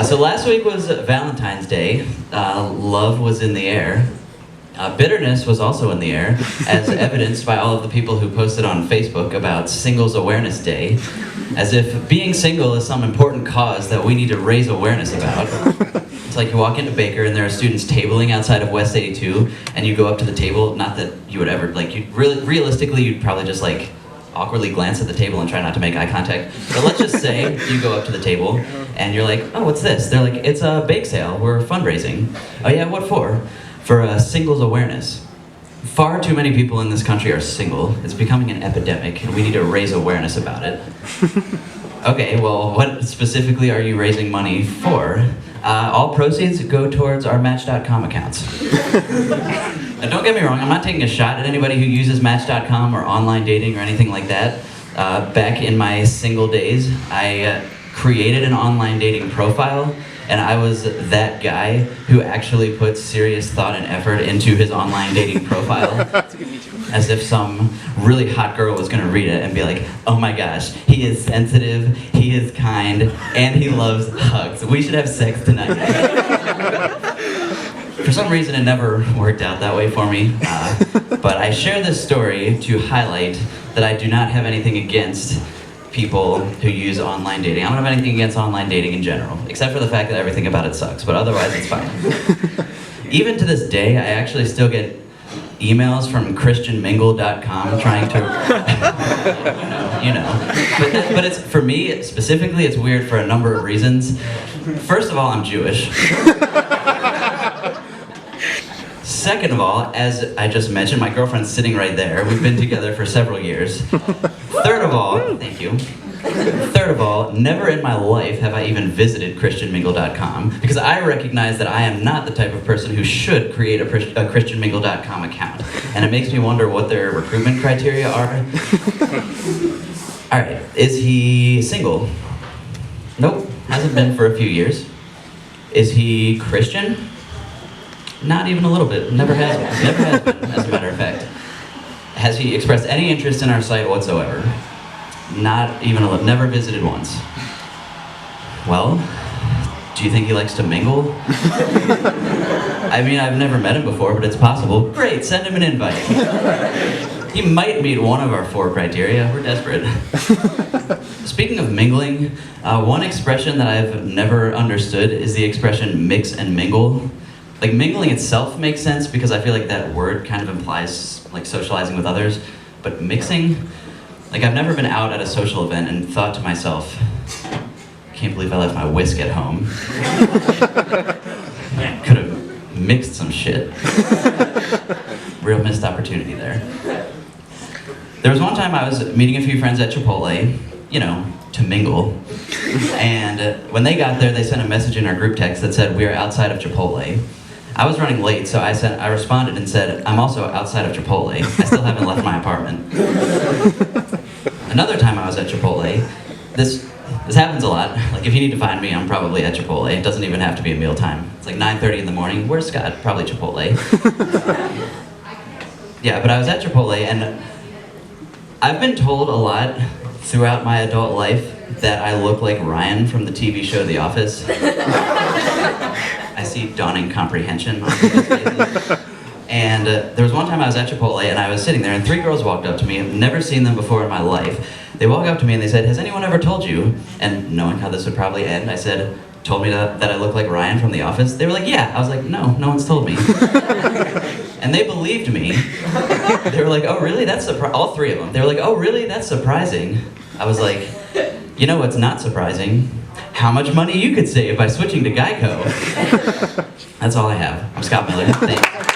So last week was Valentine's Day. Love was in the air. Bitterness was also in the air, as evidenced by all of the people who posted on Facebook about Singles Awareness Day, as if being single is some important cause that we need to raise awareness about. It's like you walk into Baker and there are students tabling outside of West 82, and you go up to the table, not that you would ever, realistically, you'd probably just awkwardly glance at the table and try not to make eye contact. But let's just say you go up to the table and you're like, oh, what's this? They're like, it's a bake sale, we're fundraising. Oh yeah, what for? For singles awareness. Far too many people in this country are single. It's becoming an epidemic and we need to raise awareness about it. Okay, well, what specifically are you raising money for? All proceeds go towards our Match.com accounts. Now, don't get me wrong, I'm not taking a shot at anybody who uses Match.com or online dating or anything like that. Back in my single days, I created an online dating profile, and I was that guy who actually put serious thought and effort into his online dating profile. As if some really hot girl was gonna read it and be like, oh my gosh, he is sensitive, he is kind, and he loves hugs. We should have sex tonight. For some reason, it never worked out that way for me. But I share this story to highlight that I do not have anything against people who use online dating. I don't have anything against online dating in general, except for the fact that everything about it sucks, but otherwise it's fine. Even to this day, I actually still get emails from christianmingle.com trying to, you know. But it's, for me, specifically, it's weird for a number of reasons. First of all, I'm Jewish. Second of all, as I just mentioned, my girlfriend's sitting right there. We've been together for several years. Third of all, thank you. Third of all, never in my life have I even visited christianmingle.com because I recognize that I am not the type of person who should create a christianmingle.com account. And it makes me wonder what their recruitment criteria are. All right, is he single? Nope, hasn't been for a few years. Is he Christian? Not even a little bit. Never has been, as a matter of fact. Has he expressed any interest in our site whatsoever? Not even a little. Never visited once. Well, do you think he likes to mingle? I mean, I've never met him before, but it's possible. Great, send him an invite. He might meet one of our 4 criteria. We're desperate. Speaking of mingling, one expression that I've never understood is the expression mix and mingle. Like, mingling itself makes sense because I feel like that word kind of implies like socializing with others, but mixing, like, I've never been out at a social event and thought to myself, I can't believe I left my whisk at home. Could have mixed some shit. Real missed opportunity there. There was one time I was meeting a few friends at Chipotle, you know, to mingle. And when they got there, they sent a message in our group text that said, we are outside of Chipotle. I was running late, so I responded and said, I'm also outside of Chipotle. I still haven't left my apartment. Another time I was at Chipotle, this happens a lot. Like, if you need to find me, I'm probably at Chipotle. It doesn't even have to be a mealtime. It's like 9:30 in the morning. Where's Scott? Probably Chipotle. Yeah, but I was at Chipotle, and I've been told a lot throughout my adult life that I look like Ryan from the TV show The Office. I see dawning comprehension on people's faces. And there was one time I was at Chipotle and I was sitting there and 3 girls walked up to me. I've never seen them before in my life. They walked up to me and they said, has anyone ever told you? And knowing how this would probably end, I said, told me that I look like Ryan from The Office? They were like, yeah. I was like, no one's told me. And they believed me. They were like, oh really? That's all 3 of them. They were like, oh really? That's surprising. I was like, you know what's not surprising? How much money you could save by switching to Geico. That's all I have. I'm Scott Miller. Thanks.